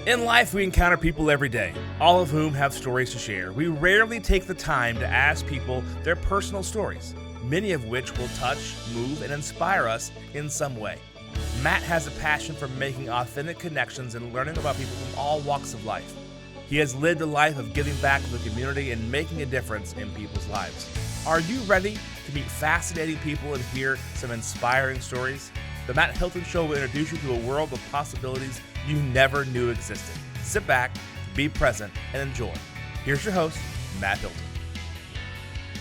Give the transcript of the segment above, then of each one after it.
In life, we encounter people every day, all of whom have stories to share. We rarely take the time to ask people their personal stories, many of which will touch, move, and inspire us in some way. Matt has a passion for making authentic connections and learning about people from all walks of life. He has lived a life of giving back to the community and making a difference in people's lives. Are you ready to meet fascinating people and hear some inspiring stories? The Matt Hilton Show will introduce you to a world of possibilities you never knew existed. Sit back, be present, and enjoy. Here's your host, Matt Hilton.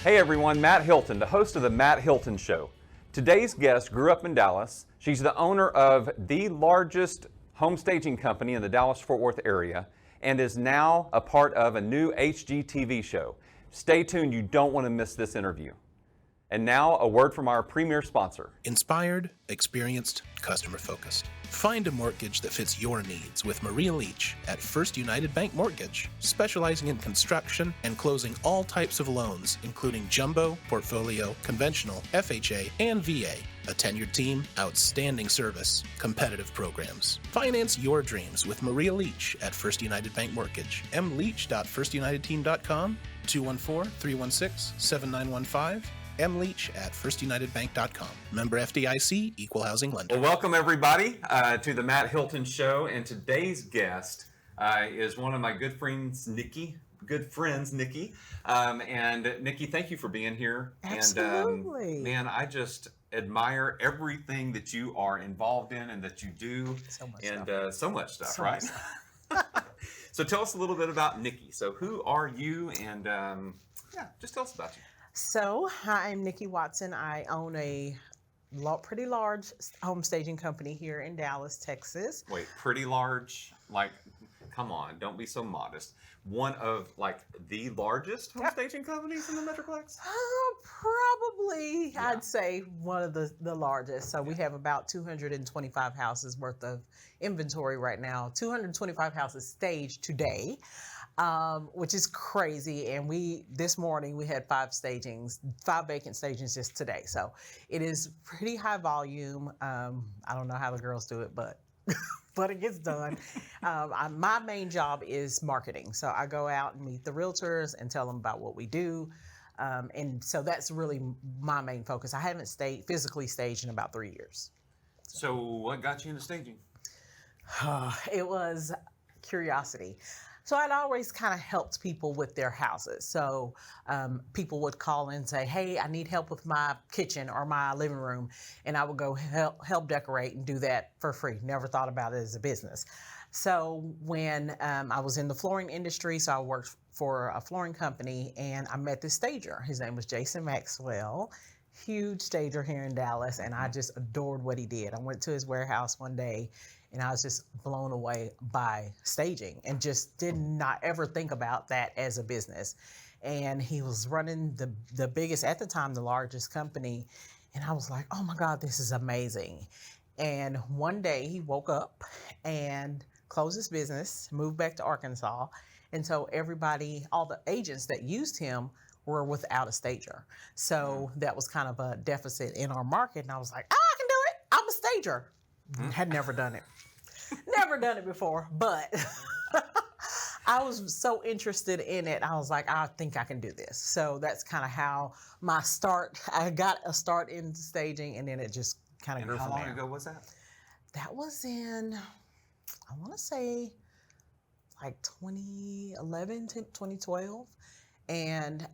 Hey everyone, Matt Hilton, the host of the Matt Hilton Show. Today's guest grew up in Dallas. She's the owner of the largest home staging company in the Dallas-Fort Worth area and is now a part of a new HGTV show. Stay tuned, you don't want to miss this interview. And now, a word from our premier sponsor. Inspired, experienced, customer-focused. Find a mortgage that fits your needs with Maria Leach at First United Bank Mortgage, specializing in construction and closing all types of loans, including jumbo, portfolio, conventional, FHA, and VA. A tenured team, outstanding service, competitive programs. Finance your dreams with Maria Leach at First United Bank Mortgage. mleach.firstunitedteam.com, 214-316-7915. mleach at firstunitedbank.com. Member FDIC, Equal Housing Lender. Well, welcome everybody to the Matt Hilton Show, and today's guest is one of my good friends, Nikki. And Nikki, thank you for being here. Absolutely. And man, I just admire everything that you are involved in and that you do. So much stuff, So right? much stuff. So tell us a little bit about Nikki. So who are you? And just tell us about you. So, I'm Nikki Watson. I own a pretty large home staging company here in Dallas, Texas. Wait, pretty large? Like, come on, don't be so modest. One of, like, the largest home staging companies in the Metroplex? Probably, Yeah. I'd say one of the largest. So we have about 225 houses worth of inventory right now. 225 houses staged today. Which is crazy. And this morning we had 5 vacant stagings just today. So it is pretty high volume. I don't know how the girls do it, but but it gets done. My main job is marketing. So I go out and meet the realtors and tell them about what we do. And so that's really my main focus. I haven't physically staged in about 3 years. So what got you into staging? It was curiosity. So I'd always kind of helped people with their houses. So people would call and say, hey, I need help with my kitchen or my living room. And I would go help decorate and do that for free. Never thought about it as a business. So when I was in the flooring industry, so I worked for a flooring company and I met this stager. His name was Jason Maxwell, huge stager here in Dallas. And I just adored what he did. I went to his warehouse one day and I was just blown away by staging and just did not ever think about that as a business. And he was running the biggest, at the time, the largest company. And I was like, oh my God, this is amazing. And one day he woke up and closed his business, moved back to Arkansas. And so all the agents that used him were without a stager. So that was kind of a deficit in our market. And I was like, I can do it. I'm a stager. Had never done it. Never done it before, but I was so interested in it. I was like, I think I can do this. So that's kind of how I got a start in staging, and then it just kind of grew from there. How long ago was that? That was in, I want to say, like 2011 to 2012. And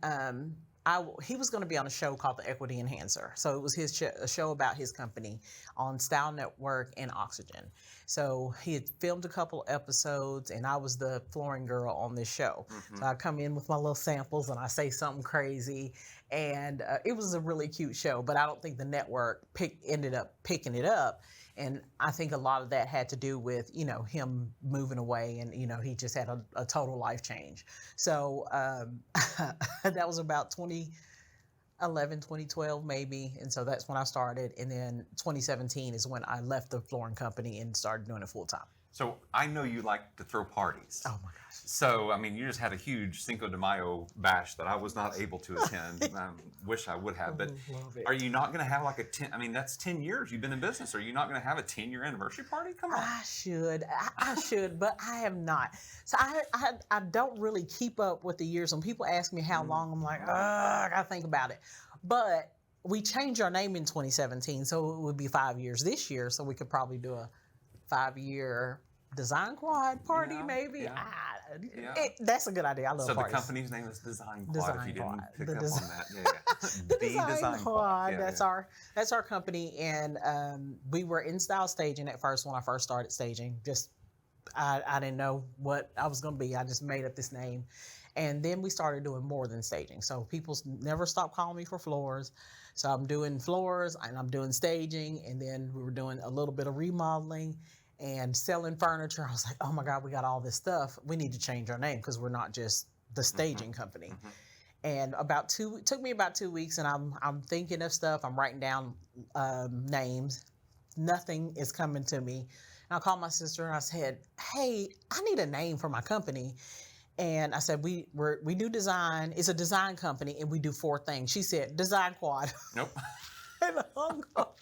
he was going to be on a show called The Equity Enhancer. So it was a show about his company on Style Network and Oxygen. So he had filmed a couple episodes, and I was the flooring girl on this show. Mm-hmm. So I come in with my little samples, and I say something crazy. And it was a really cute show, but I don't think the network ended up picking it up. And I think a lot of that had to do with, him moving away and, he just had a total life change. So that was about 2011, 2012 maybe. And so that's when I started. And then 2017 is when I left the flooring company and started doing it full time. So I know you like to throw parties. Oh my gosh. So, I mean, you just had a huge Cinco de Mayo bash that I was not able to attend. Wish I would have. But Love it. are you not going to have like a 10, I mean, that's 10 years you've been in business. Are you not going to have a 10-year anniversary party? Come on. I should, but I have not. So I don't really keep up with the years. When people ask me how long, I'm like, I got to think about it. But we changed our name in 2017, so it would be 5 years this year. So we could probably do a 5-year Design Quad party, maybe. Yeah. That's a good idea. I love parties. So the company's name is Design Quad. If you didn't pick up on that, The Design Quad. Yeah, that's our company, and we were in style staging at first when I first started staging. Just I didn't know what I was going to be. I just made up this name, and then we started doing more than staging. So people never stopped calling me for floors. So I'm doing floors and I'm doing staging, and then we were doing a little bit of remodeling and selling furniture. I was like, oh my God, we got all this stuff. We need to change our name because we're not just the staging company. And took me about 2 weeks, and I'm thinking of stuff. I'm writing down names. Nothing is coming to me. And I called my sister and I said, hey, I need a name for my company. And I said, we do design. It's a design company, and we do 4 things. She said, Design Quad. Nope. And I hung up.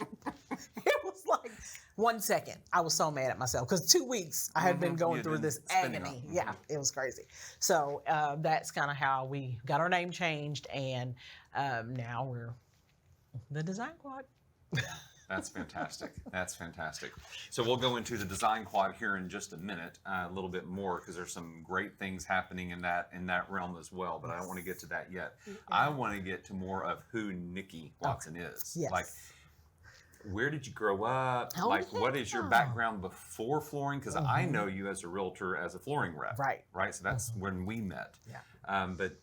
It was like 1 second. I was so mad at myself because 2 weeks I had been going through this agony. Yeah, it was crazy. So that's kind of how we got our name changed, and now we're the Design Quad. That's fantastic. That's fantastic. So we'll go into the Design Quad here in just a minute, a little bit more, because there's some great things happening in that realm as well. But I don't want to get to that yet. I want to get to more of who Nikki Watson is. Yes. Like, where did you grow up? Oh, what is your background before flooring? Because I know you as a realtor, as a flooring rep. Right. So that's when we met. Yeah. But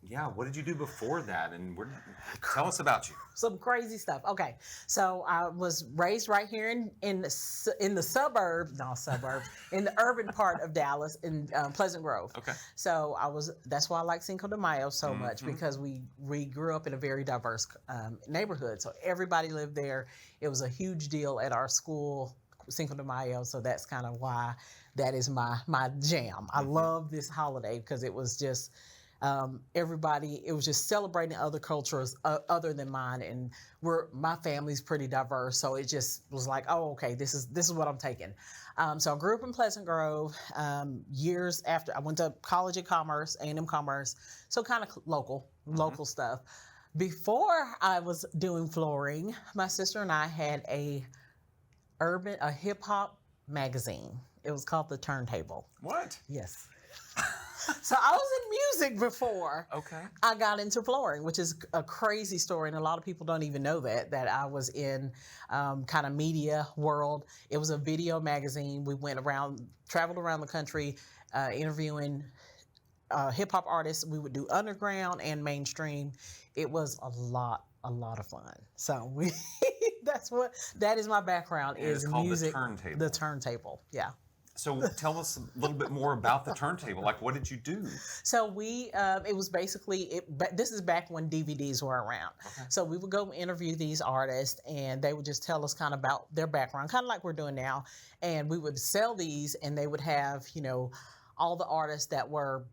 yeah, what did you do before that? And tell us about you. Some crazy stuff. Okay, so I was raised right here in the suburbs, in the urban part of Dallas, in Pleasant Grove. Okay. So that's why I like Cinco de Mayo so much, because we grew up in a very diverse neighborhood. So everybody lived there. It was a huge deal at our school, Cinco de Mayo. So that's kind of why that is my jam. I love this holiday because it was just. It was just celebrating other cultures other than mine, and my family's pretty diverse, so it just was like, oh, okay, this is what I'm taking. So I grew up in Pleasant Grove. Years after, I went to college at Commerce, A&M Commerce, so kind of local stuff. Before I was doing flooring, my sister and I had a hip hop magazine. It was called The Turntable. What? Yes. So I was in music before I got into flooring, which is a crazy story. And a lot of people don't even know that I was in kind of media world. It was a video magazine. We traveled around the country, interviewing hip hop artists. We would do underground and mainstream. It was a lot of fun. So that is my background, is music. The turntable. Yeah. So tell us a little bit more about the turntable. Like, what did you do? So it was basically, this is back when DVDs were around. Okay. So we would go interview these artists, and they would just tell us kind of about their background, kind of like we're doing now. And we would sell these, and they would have, all the artists that were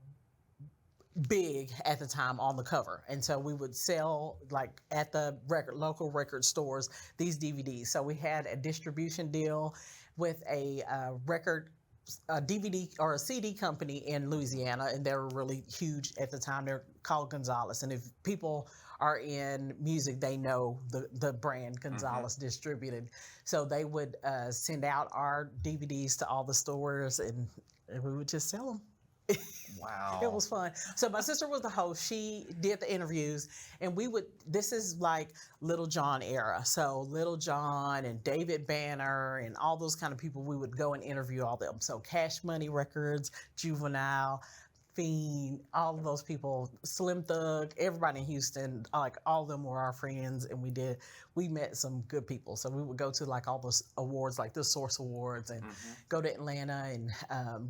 big at the time on the cover. And so we would sell, like at the local record stores, these DVDs. So we had a distribution deal with a DVD or a CD company in Louisiana, and they were really huge at the time. They're called Gonzalez, and if people are in music, they know the brand Gonzalez distributed. So they would send out our DVDs to all the stores, and we would just sell them. Wow. It was fun. So my sister was the host. She did the interviews, and this is like Little John era. So Little John and David Banner and all those kind of people, we would go and interview all them. So Cash Money Records, Juvenile, Fiend, all of those people, Slim Thug, everybody in Houston, like all of them were our friends, and we met some good people. So we would go to like all those awards, like the Source Awards, and go to Atlanta and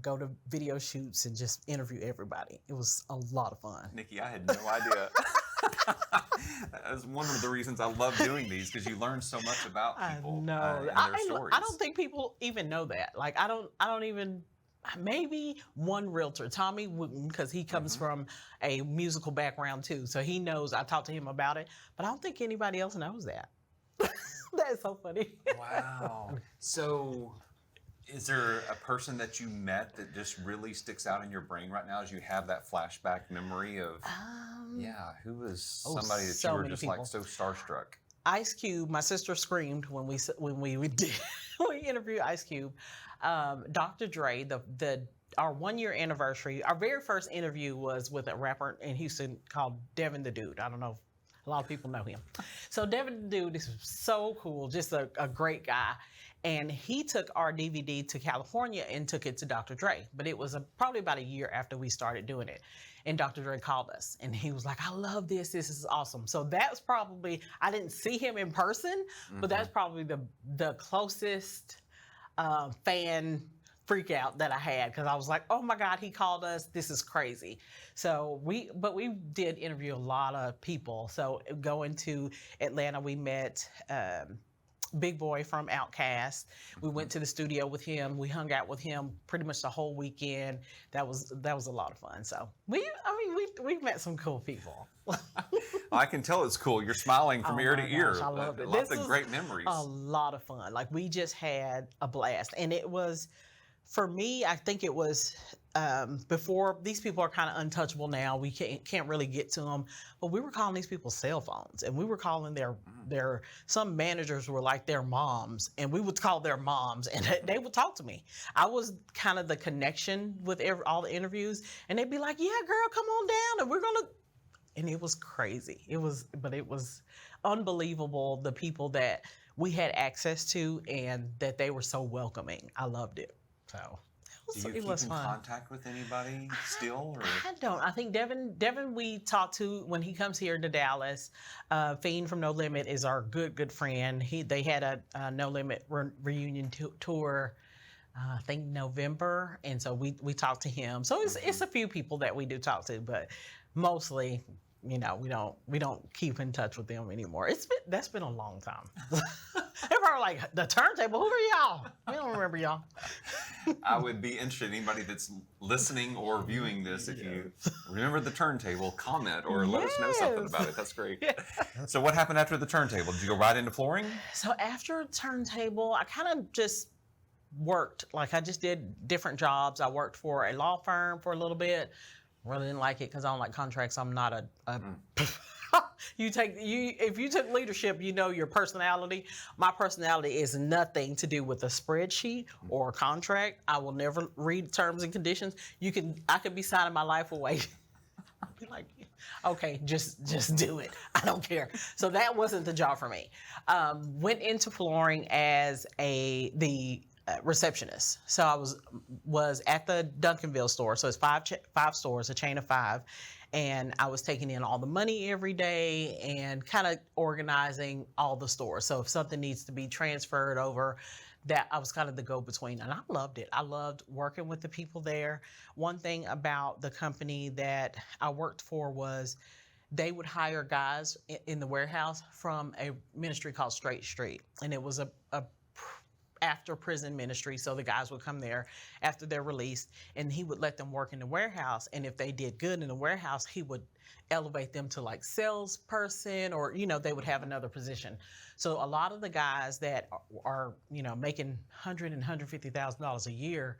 go to video shoots and just interview everybody. It was a lot of fun. Nikki, I had no idea. That's one of the reasons I love doing these, because you learn so much about people and their stories. I don't think people even know that. Like, I don't even, maybe one realtor, Tommy Wooten, because he comes from a musical background too. So he knows, I talked to him about it, but I don't think anybody else knows that. That is so funny. Wow. So is there a person that you met that just really sticks out in your brain right now as you have that flashback memory of, who was somebody that you were just like so starstruck? Ice Cube, my sister screamed when we interviewed Ice Cube. Dr. Dre, our 1 year anniversary, our very first interview was with a rapper in Houston called Devin the Dude. I don't know if a lot of people know him. So Devin the Dude is so cool, just a great guy. And he took our DVD to California and took it to Dr. Dre. But it was probably about a year after we started doing it. And Dr. Dre called us and he was like, I love this. This is awesome. So that's probably, I didn't see him in person, but that's probably the closest fan freak out that I had, because I was like, oh my God, he called us. This is crazy. So we did interview a lot of people. So going to Atlanta, we met Big Boy from Outkast. We went to the studio with him. We hung out with him pretty much the whole weekend. That was a lot of fun. So we met some cool people. I can tell it's cool. You're smiling from ear to ear. Gosh, I loved it. Lots of great memories. A lot of fun. Like, we just had a blast. And it was, for me, I think it was before, these people are kind of untouchable now. We can't really get to them. But we were calling these people cell phones, and we were calling their some managers were like their moms, and we would call their moms, and they would talk to me. I was kind of the connection with all the interviews, and they'd be like, yeah, girl, come on down, and we're going to, and it was crazy. It was unbelievable, the people that we had access to and that they were so welcoming. I loved it. So do you keep in contact with anybody still? Or? I don't. I think Devin we talked to when he comes here to Dallas. Fiend from No Limit is our good friend. They had a No Limit reunion tour, I think November, and so we talked to him. So it's a few people that we do talk to, but mostly, we don't keep in touch with them anymore. That's been a long time. They're probably like, the turntable, who are y'all? We don't remember y'all. I would be interested, anybody that's listening or viewing this, if you remember the turntable, comment or let us know something about it. That's great. Yeah. So what happened after the turntable? Did you go right into flooring? So after turntable, I kind of just worked. Like, I just did different jobs. I worked for a law firm for a little bit. Really didn't like it because I don't like contracts. I'm not a if you took leadership, your personality. My personality is nothing to do with a spreadsheet or a contract. I will never read terms and conditions. I could be signing my life away. I'll be like, okay, just do it. I don't care. So that wasn't the job for me. Went into flooring as the receptionist. So I was at the Duncanville store. So it's five stores, a chain of 5. And I was taking in all the money every day and kind of organizing all the stores. So if something needs to be transferred over, that I was kind of the go-between. And I loved it. I loved working with the people there. One thing about the company that I worked for was they would hire guys in the warehouse from a ministry called Straight Street. And it was a after prison ministry. So the guys would come there after they're released, and he would let them work in the warehouse. And if they did good in the warehouse, he would elevate them to like salesperson, or, they would have another position. So a lot of the guys that are, making $100,000 and $150,000 a year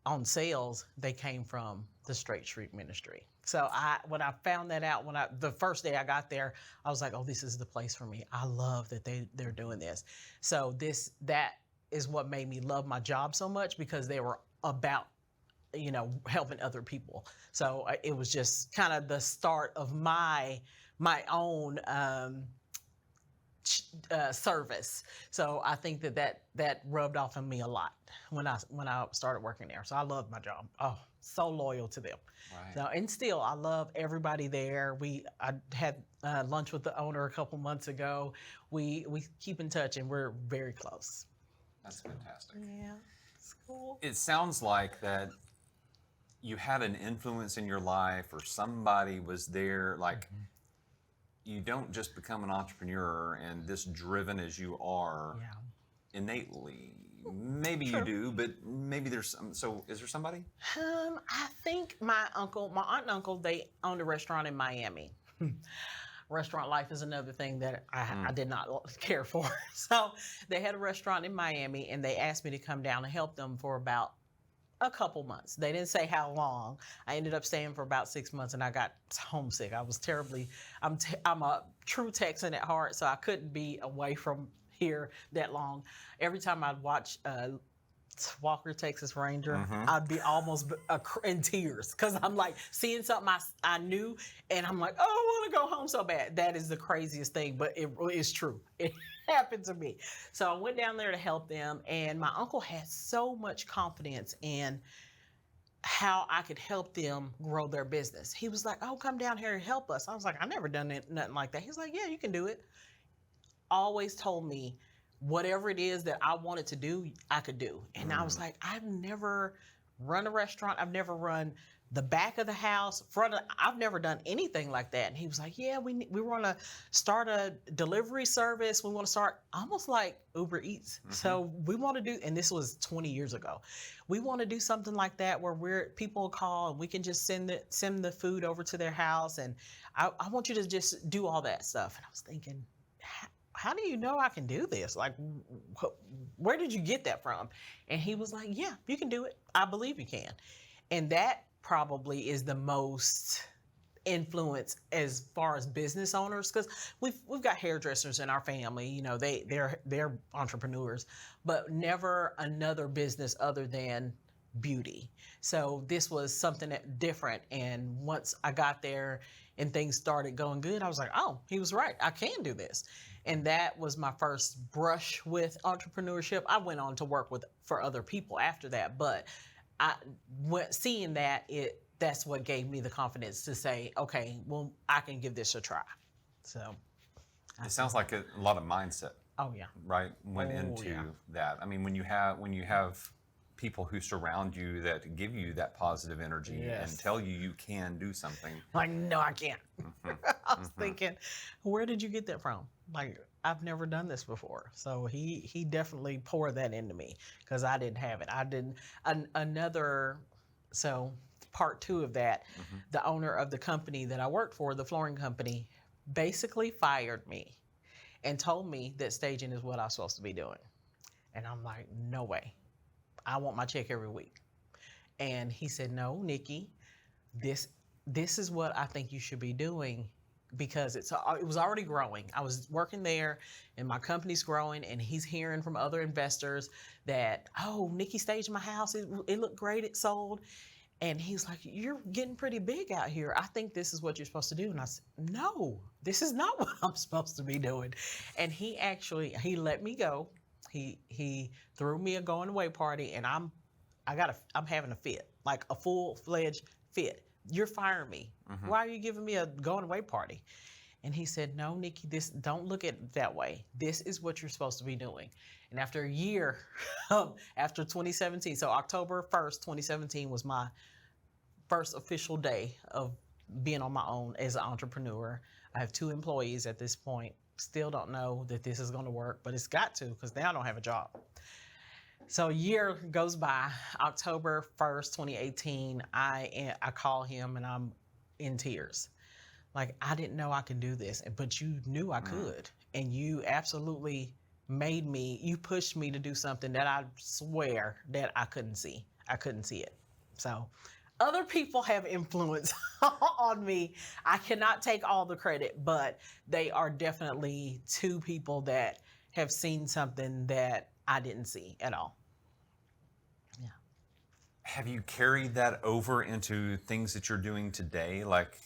on sales, they came from the Straight Street ministry. So when I found that out, the first day I got there, I was like, oh, this is the place for me. I love that they're doing this. So that is what made me love my job so much, because they were about, helping other people. So it was just kind of the start of my own service. So I think that rubbed off on me a lot when I started working there. So I loved my job. Oh, so loyal to them. Right. So, and still, I love everybody there. I had lunch with the owner a couple months ago. We keep in touch, and we're very close. That's fantastic. Yeah, it's cool. It sounds like that you had an influence in your life, or somebody was there, like you don't just become an entrepreneur and this driven as you are innately. Maybe you do, but maybe there's some. So is there somebody? I think my aunt and uncle, they owned a restaurant in Miami. Restaurant life is another thing that I did not care for. So they had a restaurant in Miami, and they asked me to come down and help them for about a couple months. They didn't say how long. I ended up staying for about 6 months, and I got homesick. I was I'm a true Texan at heart, so I couldn't be away from here that long. Every time I'd watch Walker, Texas Ranger, I'd be almost in tears because I'm like seeing something I knew, and I'm like, oh, I want to go home so bad. That is the craziest thing, but it is true. It happened to me. So I went down there to help them, and my uncle had so much confidence in how I could help them grow their business. He was like, oh, come down here and help us. I was like, I never done nothing like that. He was like, yeah, you can do it. Always told me whatever it is that I wanted to do, I could do. And I was like, I've never run a restaurant. I've never run the back of the house, I've never done anything like that. And he was like, yeah, we want to start a delivery service. We want to start almost like Uber Eats. So we want to do, and this was 20 years ago. We want to do something like that where people call and we can just send the food over to their house. And I want you to just do all that stuff. And I was thinking, how do you know I can do this? Like, where did you get that from? And he was like, yeah, you can do it. I believe you can. And that probably is the most influence as far as business owners, because we've got hairdressers in our family, you know, they're entrepreneurs, but never another business other than beauty. So this was something different. And once I got there and things started going good, I was like, oh, he was right. I can do this. And that was my first brush with entrepreneurship. I went on to work for other people after that, but seeing that's what gave me the confidence to say, okay, well, I can give this a try. So it sounds like a lot of mindset. Oh yeah. Right. Went into that. I mean, when you have people who surround you that give you that positive energy and tell you can do something. Like, no, I can't. I was thinking, where did you get that from? Like, I've never done this before. So he definitely poured that into me because I didn't have it. I didn't. So part two of that, the owner of the company that I worked for, the flooring company, basically fired me and told me that staging is what I'm supposed to be doing. And I'm like, no way. I want my check every week. And he said, no, Nikki, this is what I think you should be doing, because it was already growing. I was working there and my company's growing, and he's hearing from other investors that, oh, Nikki staged my house. It looked great. It sold. And he's like, you're getting pretty big out here. I think this is what you're supposed to do. And I said, no, this is not what I'm supposed to be doing. And he let me go. He threw me a going away party, and I'm having a fit, like a full-fledged fit. You're firing me. Why are you giving me a going away party? And he said, no, Nikki, don't look at it that way. This is what you're supposed to be doing. And after a year, after 2017, so October 1st, 2017 was my first official day of being on my own as an entrepreneur. I have 2 employees at this point. Still don't know that this is going to work, but it's got to, because now I don't have a job. So a year goes by. October 1st, 2018, I call him and I'm in tears. Like, I didn't know I could do this, but you knew I could. And you absolutely you pushed me to do something that I swear that I couldn't see. I couldn't see it. So other people have influence on me. I cannot take all the credit, but they are definitely 2 people that have seen something that I didn't see at all. Yeah. Have you carried that over into things that you're doing today? Like,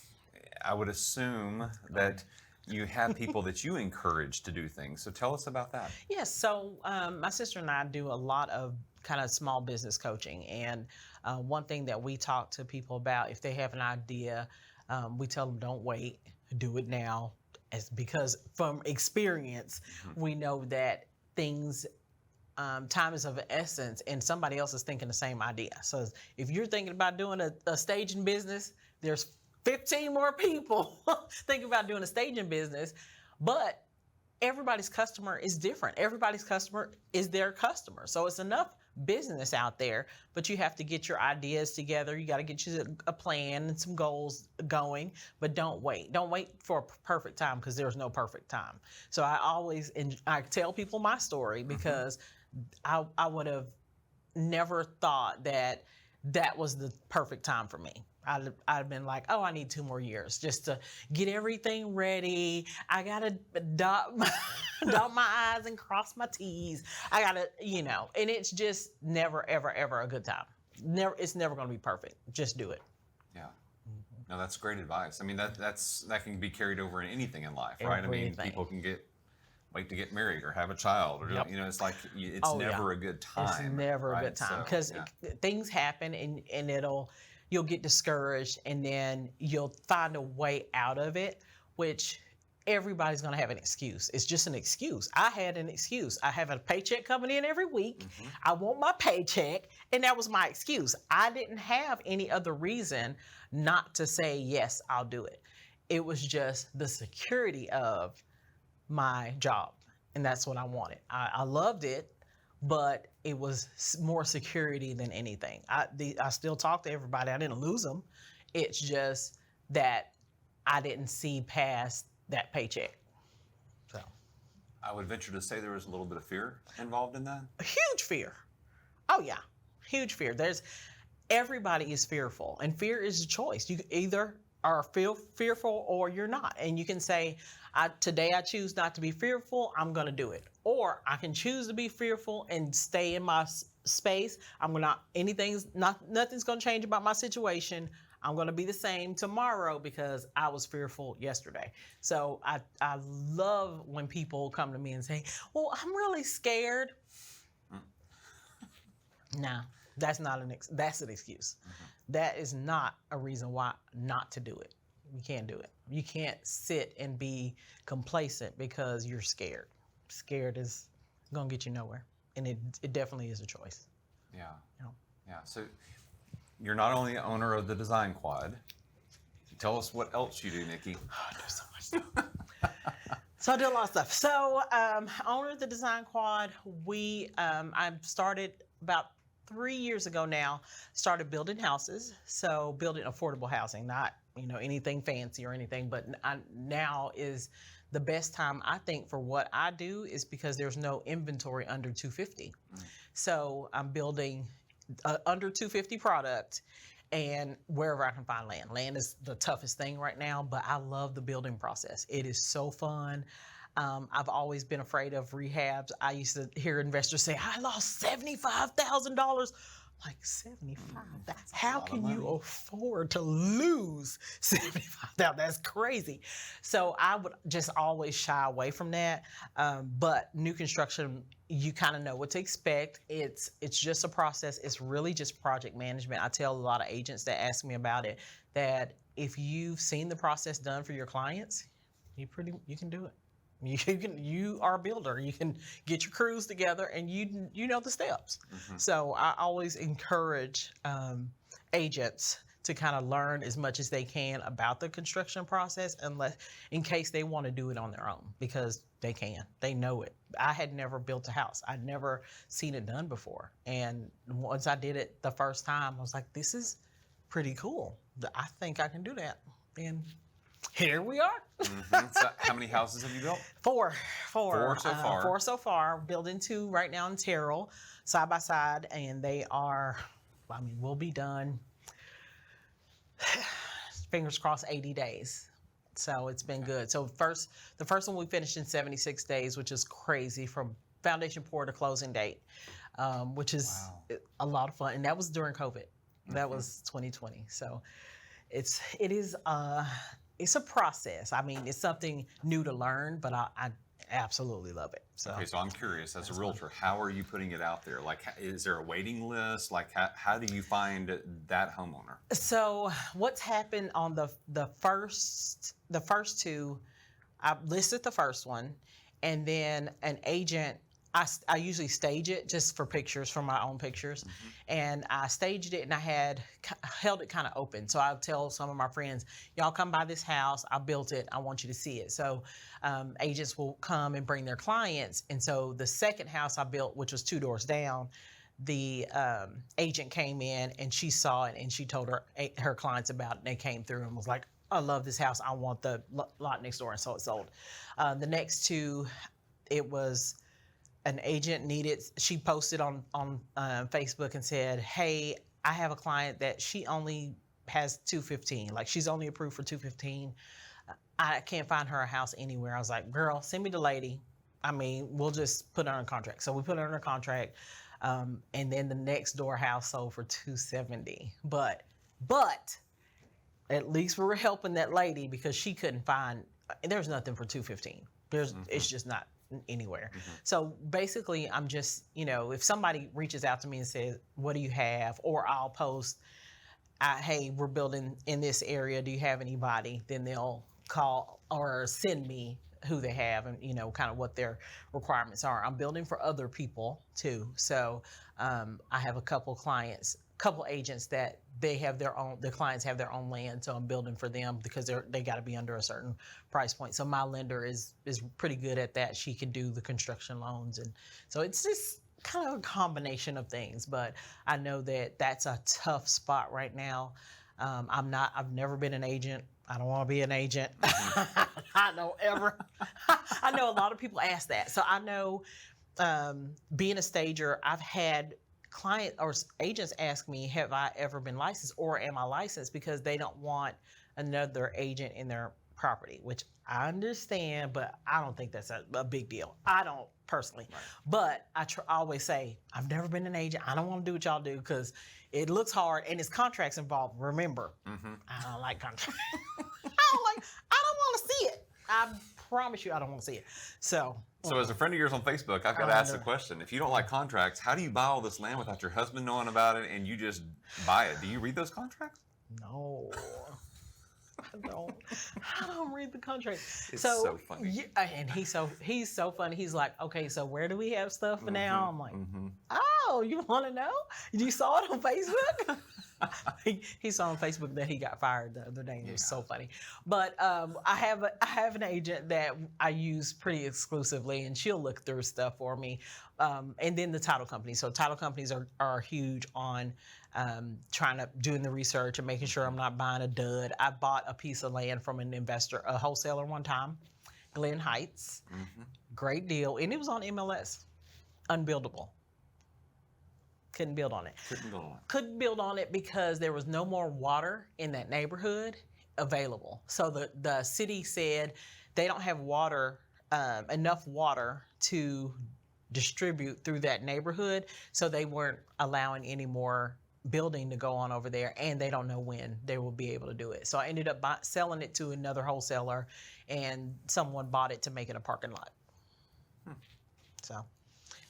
I would assume that you have people that you encourage to do things. So tell us about that. Yes. So my sister and I do a lot of kind of small business coaching. And one thing that we talk to people about, if they have an idea, we tell them, don't wait, do it now. Because from experience, we know that time is of essence, and somebody else is thinking the same idea. So if you're thinking about doing a staging business, there's 15 more people thinking about doing a staging business. But everybody's customer is different. Everybody's customer is their customer. So it's enough business out there, but you have to get your ideas together. You got to get you a plan and some goals going, but don't wait. Don't wait for a perfect time, because there's no perfect time. So I tell people my story, because I would have never thought that was the perfect time for me. I'd been like, oh, I need 2 more years just to get everything ready. I got to dot my I's and cross my T's. I got to, and it's just never, ever, ever a good time. It's never going to be perfect. Just do it. Yeah. No, that's great advice. I mean, that can be carried over in anything in life, right? Everything. I mean, people can wait to get married or have a child, or it's like it's never a good time. It's never a good time, because things happen, and you'll get discouraged, and then you'll find a way out of it, which everybody's going to have an excuse. It's just an excuse. I had an excuse. I have a paycheck coming in every week. I want my paycheck, and that was my excuse. I didn't have any other reason not to say, yes, I'll do it. It was just the security of my job, and that's what I wanted. I loved it, but it was more security than anything. I still talk to everybody. I didn't lose them. It's just that I didn't see past that paycheck. So I would venture to say there was a little bit of fear involved in that. A huge fear. Oh yeah, huge fear. Everybody is fearful, and fear is a choice. You either are fearful or you're not, and you can say, today I choose not to be fearful. I'm going to do it. Or I can choose to be fearful and stay in my space. Nothing's going to change about my situation. I'm going to be the same tomorrow because I was fearful yesterday. So I love when people come to me and say, well, I'm really scared. No, that's that's an excuse. That is not a reason why not to do it. You can't do it. You can't sit and be complacent because you're scared. Scared is going to get you nowhere. And it definitely is a choice. Yeah. Yeah. So you're not only the owner of the Design Quad. Tell us what else you do, Nikki. Oh, there's so much stuff. So I do a lot of stuff. So owner of the Design Quad, I started about 3 years ago now, started building houses. So building affordable housing, not anything fancy or anything, but now is the best time, I think, for what I do, is because there's no inventory under 250. So I'm building under 250 product, and wherever I can find land. Land is the toughest thing right now, but I love the building process. It is so fun. I've always been afraid of rehabs. I used to hear investors say, I lost $75,000. Like, 75? How can you afford to lose 75,000? That's crazy. So I would just always shy away from that. But new construction, you kind of know what to expect. It's just a process. It's really just project management. I tell a lot of agents that ask me about it that if you've seen the process done for your clients, you can do it. You are a builder. You can get your crews together, and you know the steps. So I always encourage agents to kind of learn as much as they can about the construction process, in case they want to do it on their own, because they can. They know it. I had never built a house. I'd never seen it done before, and once I did it the first time, I was like, "This is pretty cool. I think I can do that." And here we are. So how many houses have you built? Four so far. 4 so far. Building 2 right now in Terrell, side by side, and they are, we'll be done, fingers crossed, 80 days. So it's been good. So the first one we finished in 76 days, which is crazy, from foundation pour to closing date, which is a lot of fun. And that was during COVID. That was 2020. So it's a process. It's something new to learn, but I absolutely love it. So. Okay, so I'm curious, as a realtor, how are you putting it out there? Like, is there a waiting list? Like, how do you find that homeowner? So what's happened on the first 2, I listed the first one, and then an agent I usually stage it just for pictures, for my own pictures. And I staged it and I held it kind of open. So I'll tell some of my friends, y'all come by this house. I built it. I want you to see it. So agents will come and bring their clients. And so the second house I built, which was 2 doors down, the agent came in and she saw it and she told her clients about it. And they came through and was like, I love this house. I want the lot next door. And so it sold. The next 2, it was an agent she posted on Facebook and said, hey, I have a client that she only has 215. Like she's only approved for 215. I can't find her a house anywhere. I was like, girl, send me the lady. I mean, we'll just put her on contract. So we put her on a contract. And then the next door house sold for 270. But at least we were helping that lady because she couldn't find, there's nothing for 215. It's just not anywhere. So basically I'm just, if somebody reaches out to me and says, what do you have? Or I'll post, hey, we're building in this area. Do you have anybody? Then they'll call or send me who they have and, kind of what their requirements are. I'm building for other people too. So I have a couple agents that their clients have their own land. So I'm building for them because they got to be under a certain price point. So my lender is pretty good at that. She can do the construction loans. And so it's just kind of a combination of things, but I know that that's a tough spot right now. I've never been an agent. I don't want to be an agent. I don't ever. I know a lot of people ask that. So I know being a stager, I've had client or agents ask me, have I ever been licensed or am I licensed? Because they don't want another agent in their property, which I understand, but I don't think that's a big deal. I don't personally. Right. But I always say, I've never been an agent. I don't want to do what y'all do because it looks hard and it's contracts involved. Remember, I don't like contracts. I don't want to see it. I promise you I don't want to see it. So as a friend of yours on Facebook, I've got to ask the question. If you don't like contracts, how do you buy all this land without your husband knowing about it and you just buy it? Do you read those contracts? No. I don't read the contract. It's so funny. Yeah, and he's so funny. He's like, okay, so where do we have stuff for now? I'm like, oh, you want to know? You saw it on Facebook? he saw on Facebook that he got fired the other day. And it was so funny. But I have an agent that I use pretty exclusively, and she'll look through stuff for me. And then the title companies. So title companies are huge on doing the research and making sure I'm not buying a dud. I bought a piece of land from an investor, a wholesaler one time, Glen Heights. Great deal. And it was on MLS. Unbuildable. Couldn't build on it. Couldn't build on it because there was no more water in that neighborhood available. So the city said they don't have water, enough water to distribute through that neighborhood. So they weren't allowing any more building to go on over there, and they don't know when they will be able to do it. So I ended up selling it to another wholesaler, and someone bought it to make it a parking lot. So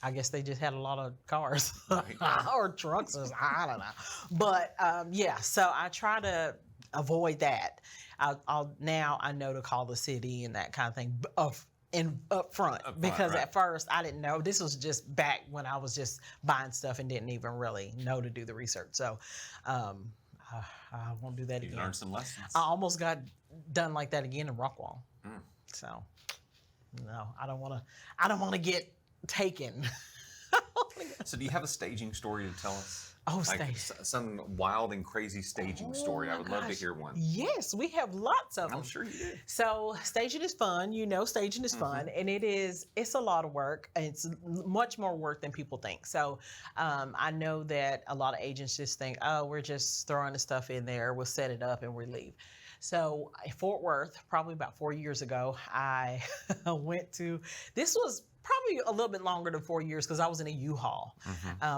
I guess they just had a lot of cars or trucks, or I don't know. But so I try to avoid that. Now I know to call the city and that kind of thing up front, because right. At first I didn't know. This was just back when I was just buying stuff and didn't even really know to do the research. So I won't do that again. You learned some lessons. I almost got done like that again in Rockwall. So no, I don't want to get taken. So do you have a staging story to tell us? Oh, like some wild and crazy staging story. I would love to hear one. Yes, we have lots of them. I'm sure you do. So staging is fun. Staging is fun, and it's a lot of work. It's much more work than people think. So I know that a lot of agents just think, oh, we're just throwing the stuff in there, we'll set it up and we leave. So Fort Worth, probably about 4 years ago, I went to, this was probably a little bit longer than 4 years because I was in a U-Haul.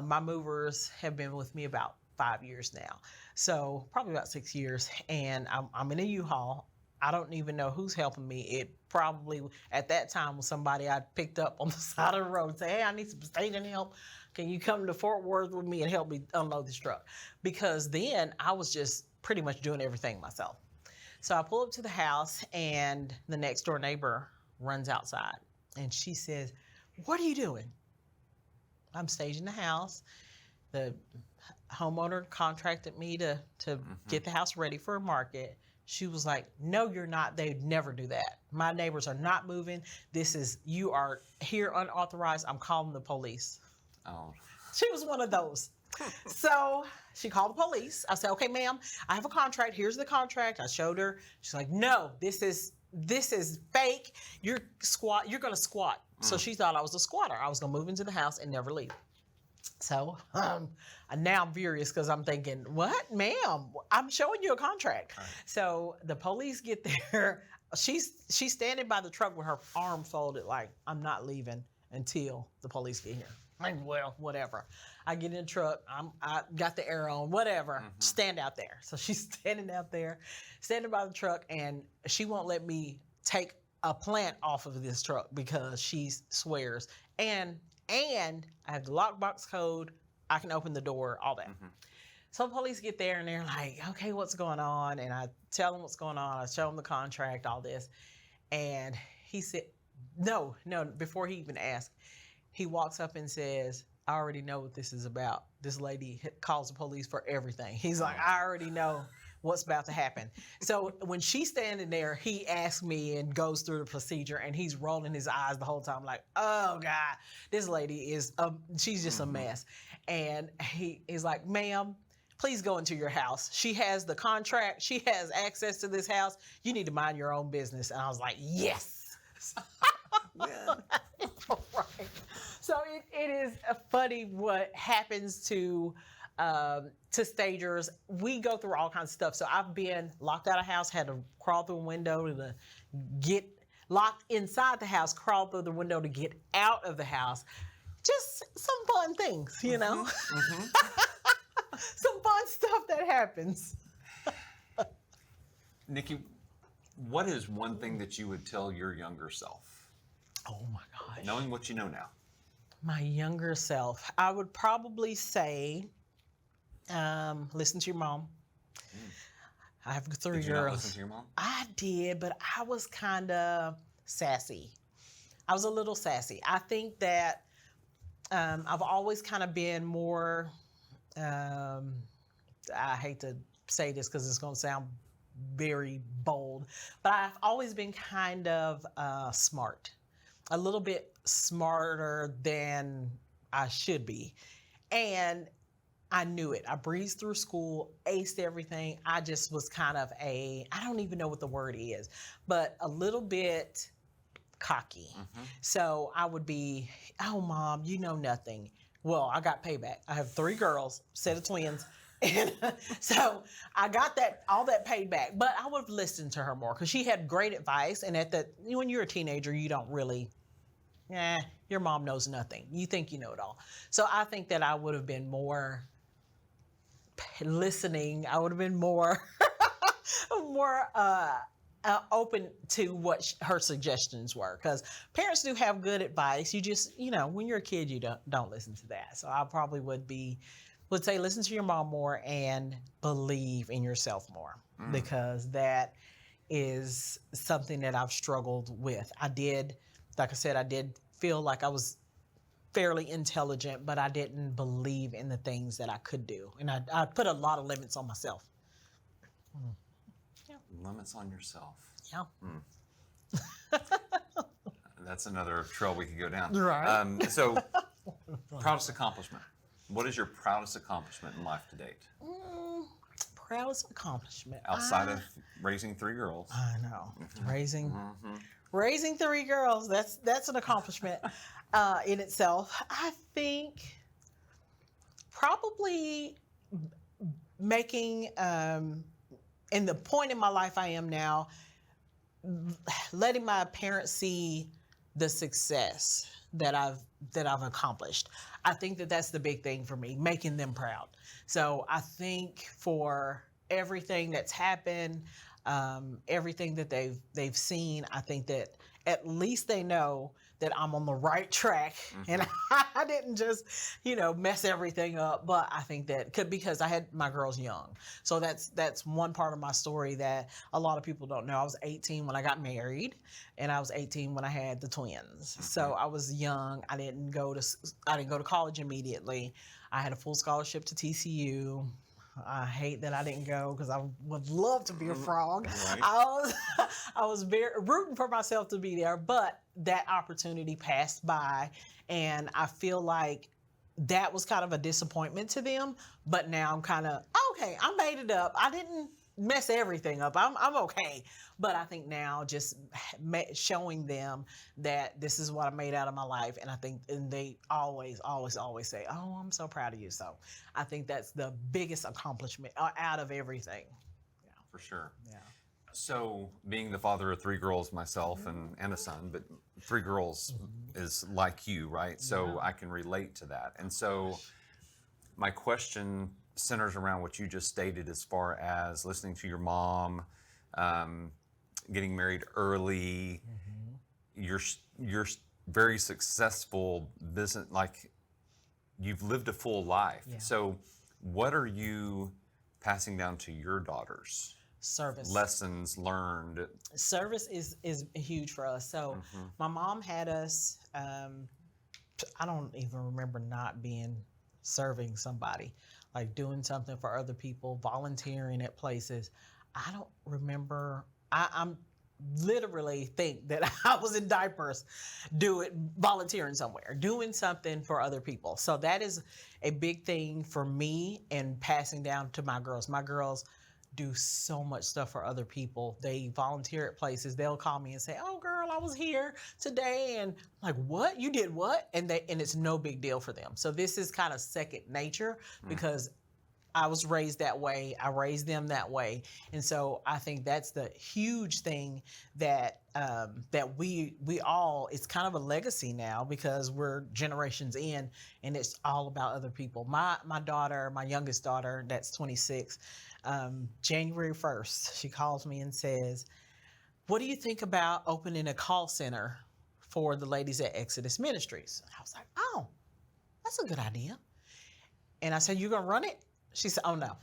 My movers have been with me about 5 years now. So probably about 6 years. And I'm in a U-Haul. I don't even know who's helping me. It probably at that time was somebody I picked up on the side of the road and say, hey, I need some staging help. Can you come to Fort Worth with me and help me unload this truck? Because then I was just pretty much doing everything myself. So I pull up to the house and the next door neighbor runs outside. And she says, what are you doing? I'm staging the house. The homeowner contracted me to get the house ready for a market. She was like, no, you're not. They'd never do that. My neighbors are not moving. You are here unauthorized. I'm calling the police. Oh. She was one of those. So she called the police. I said, okay, ma'am, I have a contract. Here's the contract. I showed her. She's like, no, this is fake. You're going to squat. So she thought I was a squatter. I was going to move into the house and never leave. So now I'm furious because I'm thinking, what, ma'am? I'm showing you a contract. Right. So the police get there. She's standing by the truck with her arm folded like, I'm not leaving until the police get here. I'm, well, whatever. I get in the truck. I got the air on, whatever. Stand out there. So she's standing out there, standing by the truck, and she won't let me take a plant off of this truck because she swears. And I have the lockbox code. I can open the door, all that. So police get there and they're like, okay, what's going on? And I tell them what's going on. I show them the contract, all this. And he said, no, before he even asked, he walks up and says, I already know what this is about. This lady calls the police for everything. He's like, I already know what's about to happen. So when she's standing there, he asks me and goes through the procedure, and he's rolling his eyes the whole time like, oh God, this lady is, she's just a mess. And he's like, ma'am, please go into your house. She has the contract. She has access to this house. You need to mind your own business. And I was like, yes. Right. So it is funny what happens to stagers. We go through all kinds of stuff. So I've been locked out of house, had to crawl through a window to get locked inside the house, crawl through the window to get out of the house. Just some fun things, you know? Some fun stuff that happens. Nikki, what is one thing that you would tell your younger self? Oh my gosh. Knowing what you know now. My younger self, I would probably say, listen to your mom. I have 3 girls. Did you not listen to your mom? I did, but I was kind of sassy. I was a little sassy. I think that I've always kind of been more, I hate to say this because it's going to sound very bold, but I've always been kind of smart. A little bit smarter than I should be. And I knew it. I breezed through school, aced everything. I just was kind of I don't even know what the word is, but a little bit cocky. So I would be, oh, Mom, you know nothing. Well, I got payback. I have 3 girls, set of twins. And so I got all that paid back, but I would have listened to her more because she had great advice. And when you're a teenager, you don't really, your mom knows nothing. You think you know it all. So I think that I would have been more listening. I would have been more, more open to what her suggestions were, because parents do have good advice. You just, when you're a kid, you don't listen to that. So I probably would say listen to your mom more and believe in yourself more, because that is something that I've struggled with. Like I said, I did feel like I was fairly intelligent, but I didn't believe in the things that I could do. And I put a lot of limits on myself. Yeah. Limits on yourself. Yeah. That's another trail we could go down. Right. So, proudest accomplishment. What is your proudest accomplishment in life to date? Proudest accomplishment. Outside of raising 3 girls. I know. Raising 3 girls, that's an accomplishment in itself. I think probably making, in the point in my life I am now, letting my parents see the success that I've accomplished. I think that that's the big thing for me, making them proud. So I think for everything that's happened, everything that they've seen, I think that at least they know that I'm on the right track and I didn't just, mess everything up. But I think that because I had my girls young. So that's one part of my story that a lot of people don't know. I was 18 when I got married, and I was 18 when I had the twins. So I was young. I didn't go to college immediately. I had a full scholarship to TCU. I hate that I didn't go because I would love to be a frog. Right. I was very rooting for myself to be there, but that opportunity passed by, and I feel like that was kind of a disappointment to them. But now I'm kind of okay. I made it up. I didn't mess everything up. I'm okay. But I think now just showing them that this is what I made out of my life, and they always say, "Oh, I'm so proud of you." So I think that's the biggest accomplishment out of everything. Yeah. For sure. Yeah. So, being the father of 3 girls myself and a son, but 3 girls is like you, right? So I can relate to that. And so my question centers around what you just stated as far as listening to your mom, getting married early, you're very successful business, like you've lived a full life. Yeah. So what are you passing down to your daughters? Service. Lessons learned. Service is huge for us. So my mom had us, I don't even remember not serving somebody, like doing something for other people, volunteering at places. I don't remember. I'm literally think that I was in diapers, volunteering somewhere, doing something for other people. So that is a big thing for me, and passing down to my girls. My girls do so much stuff for other people. They volunteer at places. They'll call me and say, "Oh, girl, I was here today," and I'm like, "What? You did what?" And it's no big deal for them. So this is kind of second nature because I was raised that way. I raised them that way. And so I think that's the huge thing that we all, it's kind of a legacy now because we're generations in, and it's all about other people. My daughter, my youngest daughter, that's 26, January 1st, she calls me and says, "What do you think about opening a call center for the ladies at Exodus Ministries?" I was like, "Oh, that's a good idea." And I said, "You gonna run it?" She said, "Oh no,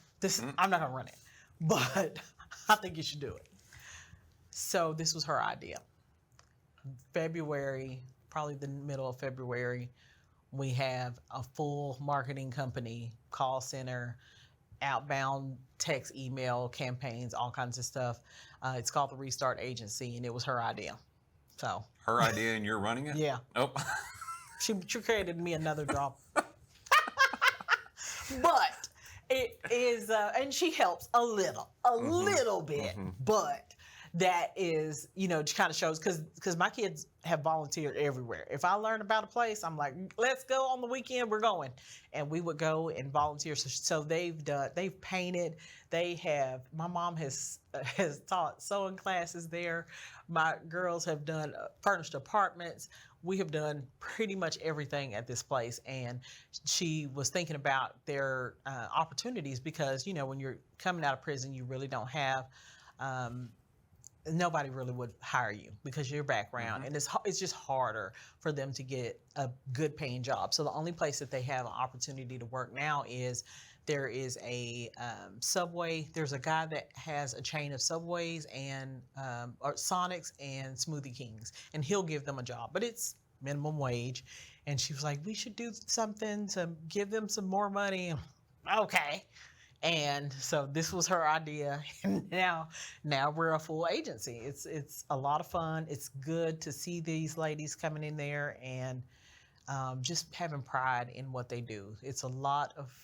I'm not gonna run it, but I think you should do it." So this was her idea. February, probably the middle of February, we have a full marketing company, call center, outbound text, email campaigns, all kinds of stuff. It's called the Restart Agency, and it was her idea. So Her idea, and you're running it? yeah, Oh. she created me another job, but it is, and she helps a little bit, but that is, it kind of shows because my kids have volunteered everywhere. If I learn about a place, I'm like, "Let's go on the weekend. We're going," and we would go and volunteer. So they've painted. My mom has taught sewing classes there. My girls have done furnished apartments. We have done pretty much everything at this place, and she was thinking about their opportunities because when you're coming out of prison, you really don't have. Nobody really would hire you because of your background, and it's just harder for them to get a good paying job. So the only place that they have an opportunity to work now is there is a Subway. There's a guy that has a chain of Subways and or Sonics and Smoothie Kings, and he'll give them a job, but it's minimum wage. And she was like, "We should do something to give them some more money." Okay. And so this was her idea, and now we're a full agency. It's a lot of fun. It's good to see these ladies coming in there and just having pride in what they do. It's a lot of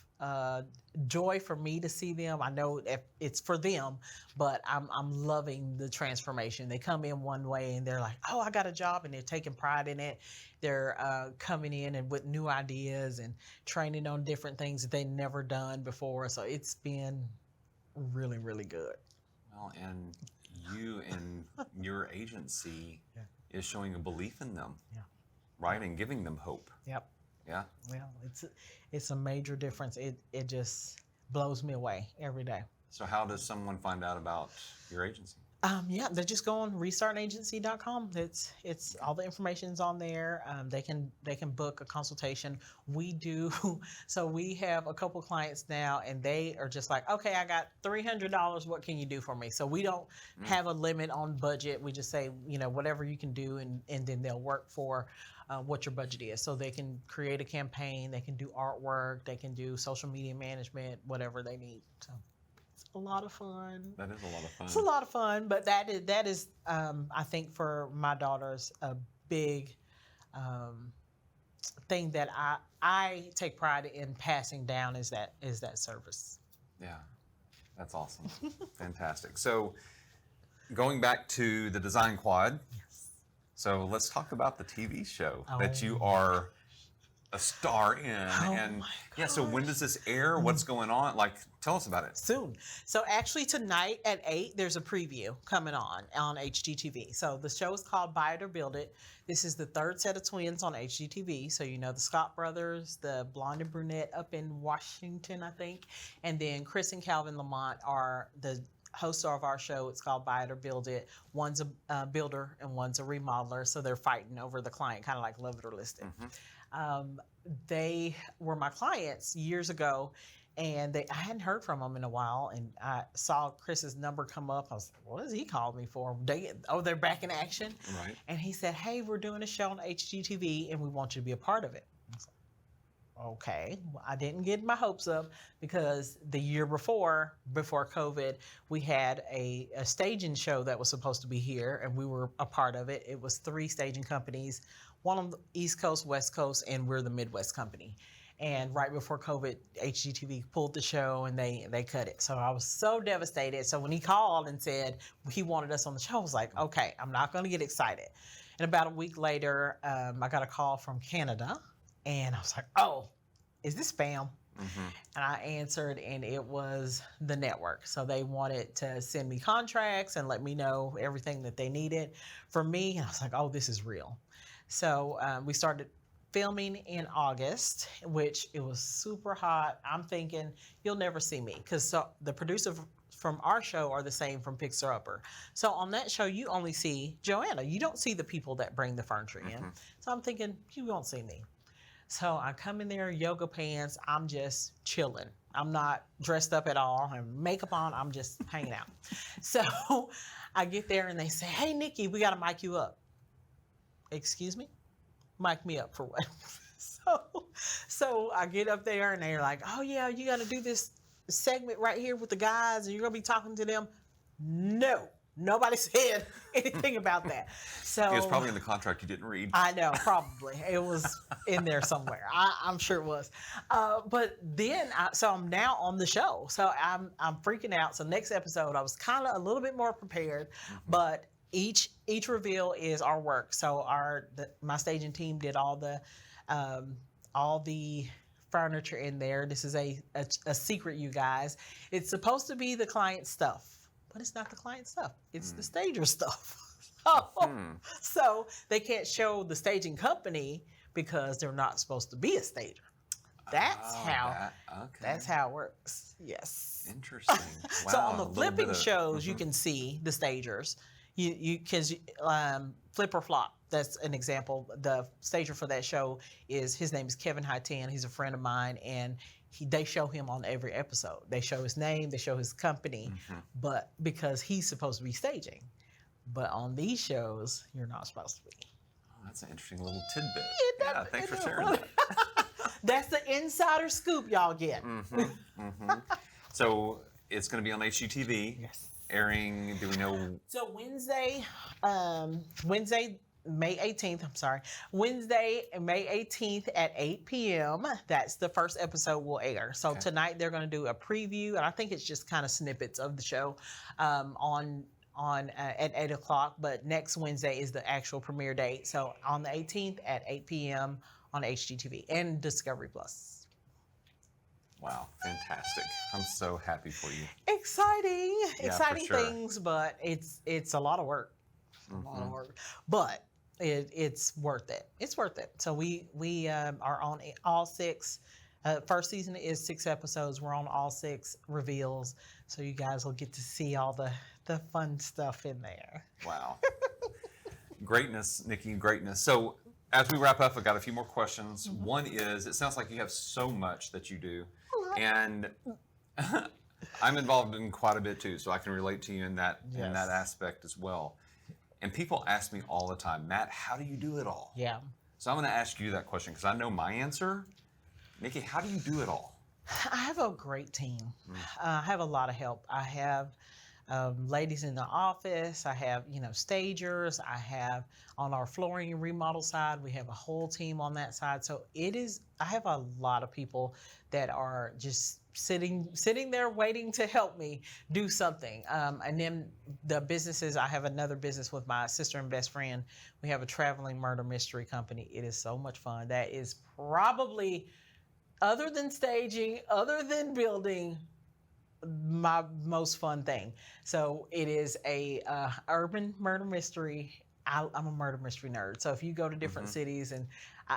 joy for me to see them. I know it's for them, but I'm loving the transformation. They come in one way and they're like, "Oh, I got a job," and they're taking pride in it. They're coming in and with new ideas and training on different things that they've never done before. So it's been really, really good. Well, and you and your agency is showing a belief in them, right, and giving them hope. Yep. Yeah. Well, it's a major difference. It just blows me away every day. So how does someone find out about your agency? Yeah, they just go on restartagency.com. It's all the information's on there. They can book a consultation. We do. So we have a couple clients now, and they are just like, okay, I got $300. What can you do for me? So we don't have a limit on budget. We just say, whatever you can do, and then they'll work for what your budget is. So they can create a campaign, they can do artwork, they can do social media management, whatever they need. So. A lot of fun. That is a lot of fun. It's a lot of fun, but that is I think for my daughters a big thing that I take pride in passing down is that service. Yeah, that's awesome. Fantastic. So going back to the Design Quad, so let's talk about the TV show that you are a star in. And yeah, so when does this air? What's going on? Like, tell us about it. Soon. So actually tonight at 8, there's a preview coming on HGTV. So the show is called Buy It or Build It. This is the third set of twins on HGTV. So the Scott brothers, the blonde and brunette up in Washington, I think. And then Chris and Calvin Lamont are the hosts of our show. It's called Buy It or Build It. One's a builder and one's a remodeler. So they're fighting over the client, kind of like Love It or List It. They were my clients years ago, and I hadn't heard from them in a while, and I saw Chris's number come up. I was like, what does he call me for? They're back in action. Right. And he said, hey, we're doing a show on HGTV, and we want you to be a part of it. I was like, okay. Well, I didn't get my hopes up because the year before COVID, we had a staging show that was supposed to be here, and we were a part of it. It was 3 staging companies, one on the East Coast, West Coast, and we're the Midwest company. And right before COVID, HGTV pulled the show and they cut it. So I was so devastated. So when he called and said he wanted us on the show, I was like, okay, I'm not going to get excited. And about a week later, I got a call from Canada, and I was like, oh, is this spam? And I answered, and it was the network. So they wanted to send me contracts and let me know everything that they needed from me. And I was like, oh, this is real. So we started filming in August, which it was super hot. I'm thinking you'll never see me because the producer from our show are the same from Pixar Upper. So on that show, you only see Joanna. You don't see the people that bring the furniture in. So I'm thinking you won't see me. So I come in there, yoga pants. I'm just chilling. I'm not dressed up at all. I have makeup on. I'm just hanging out. So I get there and they say, hey, Nikki, we got to mic you up. Excuse me? Mic me up for what? So I get up there and they're like, oh yeah, you got to do this segment right here with the guys and you're going to be talking to them. No, nobody said anything about that. So it was probably in the contract you didn't read. I know, probably. It was in there somewhere. I'm sure it was. But then, so I'm now on the show. So I'm freaking out. So next episode, I was kind of a little bit more prepared, but each reveal is our work. So my staging team did all the furniture in there. This is a secret, you guys. It's supposed to be the client stuff, but it's not the client stuff. It's the stager stuff. So they can't show the staging company because they're not supposed to be a stager. That's how it works. Yes. Interesting. Wow. So on the flipping shows, you can see the stagers. Because Flip or Flop, that's an example. The stager for that show his name is Kevin Hightan. He's a friend of mine, and they show him on every episode. They show his name, they show his company, but because he's supposed to be staging. But on these shows, you're not supposed to be. Oh, that's an interesting little tidbit. Yeah, thanks for sharing that. That's the insider scoop y'all get. So it's going to be on HGTV. Yes. Airing, do we know? So Wednesday, May 18th, Wednesday, May 18th at 8 p.m. That's the first episode will air. So tonight they're going to do a preview, and I think it's just kind of snippets of the show on at 8 o'clock. But next Wednesday is the actual premiere date. So on the 18th at 8 p.m. on HGTV and Discovery Plus. Wow, fantastic. I'm so happy for you. Exciting for sure. things, but it's a lot of work. A lot of work. But it's worth it. It's worth it. So we are on all 6. First season is 6 episodes. We're on all 6 reveals. So you guys will get to see all the the fun stuff in there. Wow. Greatness, Nikki, greatness. So as we wrap up, I've got a few more questions. One is, it sounds like you have so much that you do. And I'm involved in quite a bit too, so I can relate to you in that aspect as well. And people ask me all the time, Matt, how do you do it all? Yeah. So I'm going to ask you that question because I know my answer. Nikki, how do you do it all? I have a great team. I have a lot of help. I have ladies in the office. I have, stagers. I have on our flooring and remodel side, we have a whole team on that side. So I have a lot of people that are just sitting there waiting to help me do something. And then the businesses, I have another business with my sister and best friend. We have a traveling murder mystery company. It is so much fun. That is probably, other than staging, other than building, my most fun thing. So it is a urban murder mystery. I'm a murder mystery nerd. So if you go to different cities, and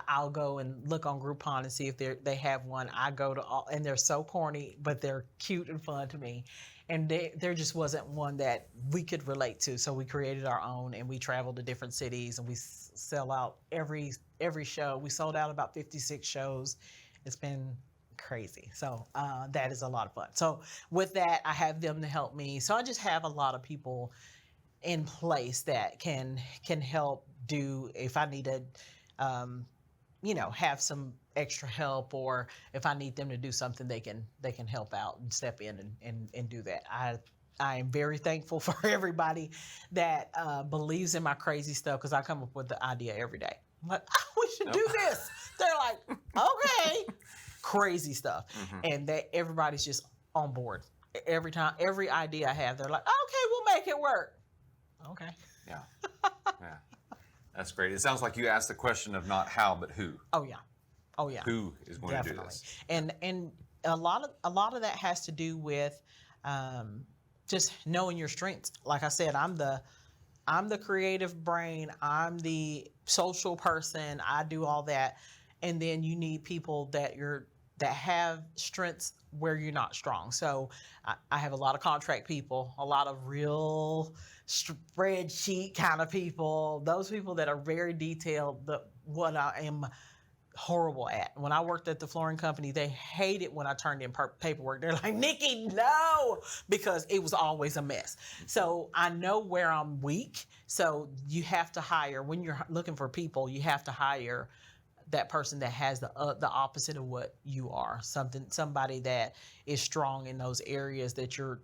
I'll go and look on Groupon and see if they have one. I go to all, and they're so corny, but they're cute and fun to me. And there just wasn't one that we could relate to. So we created our own, and we travel to different cities, and we sell out every show. We sold out about 56 shows. It's been crazy. So that is a lot of fun. So with that, I have them to help me. So I just have a lot of people in place that can help do, if I need to, have some extra help, or if I need them to do something, they can help out and step in and do that. I am very thankful for everybody that believes in my crazy stuff, because I come up with the idea every day. I'm like, we should do this. They're like, okay. Crazy stuff. And everybody's just on board. Every time, every idea I have, they're like, okay, we'll make it work. Okay. Yeah. That's great. It sounds like you asked the question of not how, but who. Oh yeah. Who is going to do this? And a lot of that has to do with just knowing your strengths. Like I said, I'm the creative brain. I'm the social person. I do all that. And then you need people that have strengths where you're not strong. So I have a lot of contract people, a lot of real spreadsheet kind of people, those people that are very detailed, what I am horrible at. When I worked at the flooring company, they hated when I turned in paperwork. They're like, Nikki, no, because it was always a mess. So I know where I'm weak. So you have to hire, when you're looking for people, you have to hire that person that has the opposite of what you are, somebody that is strong in those areas that you're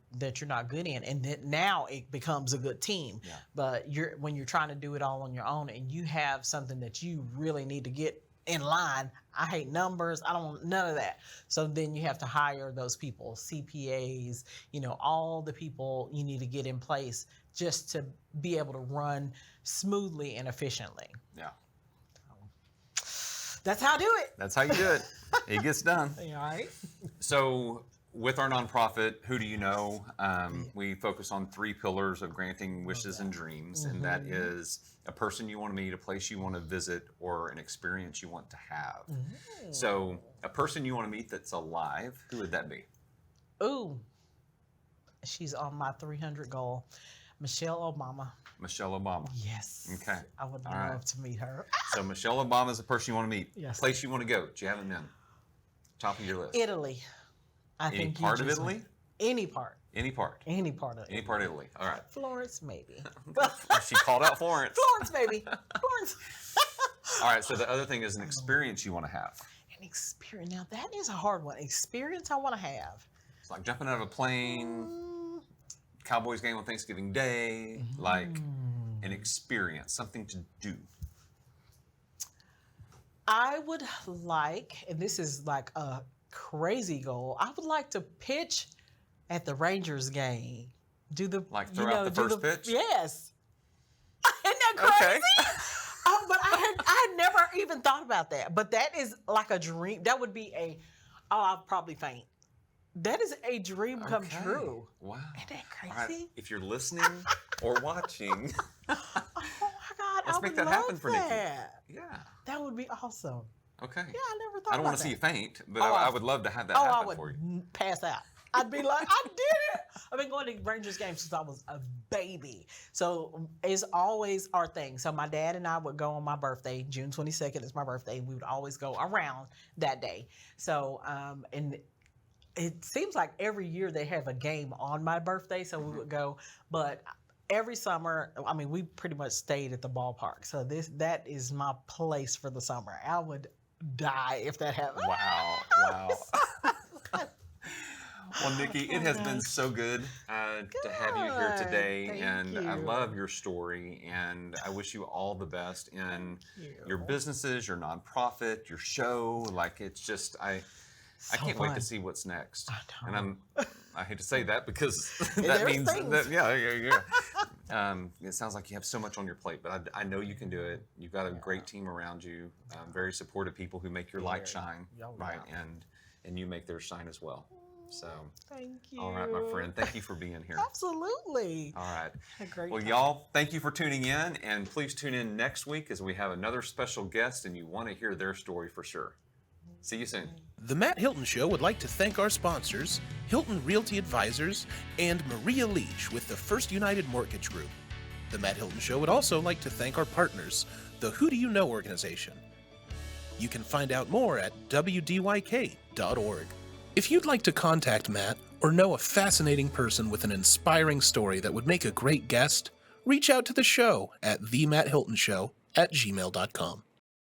not good in, and then now it becomes a good team. Yeah. But when you're trying to do it all on your own, and you have something that you really need to get in line. I hate numbers. I don't want none of that. So then you have to hire those people, CPAs, all the people you need to get in place just to be able to run smoothly and efficiently. Yeah. That's how I do it. That's how you do it. It gets done. All right. So with our nonprofit, Who Do You Know? We focus on 3 pillars of granting wishes and dreams, and that is a person you want to meet, a place you want to visit, or an experience you want to have. So a person you want to meet that's alive, who would that be? Ooh, she's on my 300 goal. Michelle Obama. Michelle Obama. Yes. Okay. I would love to meet her. So Michelle Obama is the person you want to meet. Yes. Place you want to go. Do you have them in? Top of your list. Italy. Any part of Italy? Any part. Any part. Any part of Italy. Any part of Italy. All right. Florence, maybe. She called out Florence. Florence, maybe. Florence. All right. So the other thing is an experience you want to have. An experience. Now that is a hard one. Experience I want to have. It's like jumping out of a plane. Cowboys game on Thanksgiving Day, like an experience, something to do. I would like, and this is like a crazy goal, I would like to pitch at the Rangers game. Do the throw out the first pitch? Yes. Isn't that crazy? Okay. But I had never even thought about that. But that is like a dream. That would be I'll probably faint. That is a dream come true. Wow. Isn't that crazy? All right. If you're listening or watching, oh my God, let's make that happen for Nikki. Yeah. That would be awesome. Okay. Yeah, I never thought I don't want to see you faint, but I would love to have that happen for you. Pass out. I'd be like, I did it. I've been going to Rangers games since I was a baby. So it's always our thing. So my dad and I would go on my birthday. June 22nd is my birthday. We would always go around that day. So, and it seems like every year they have a game on my birthday. So we would go. But every summer, I mean, we pretty much stayed at the ballpark. So that is my place for the summer. I would die if that happened. Wow. Well, Nikki, it has been so good to have you here today. Thank I you. love your story, and I wish you all the best in your businesses, your nonprofit, your show. Like, it's just, I can't wait to see what's next. I know. And I hate to say that because that There's means things. that, yeah. It sounds like you have so much on your plate, but I know you can do it. You've got a great team around you, very supportive people who make your light shine, right? And you make theirs shine as well. So, Thank you. all right, my friend, thank you for being here. Absolutely. All right. A great Well, time. y'all, thank you for tuning in, and please tune in next week as we have another special guest, and you want to hear their story for sure. See you soon. The Matt Hilton Show would like to thank our sponsors, Hilton Realty Advisors and Maria Leach with the First United Mortgage Group. The Matt Hilton Show would also like to thank our partners, the Who Do You Know organization. You can find out more at wdyk.org. If you'd like to contact Matt or know a fascinating person with an inspiring story that would make a great guest, reach out to the show at themattHiltonshow@gmail.com.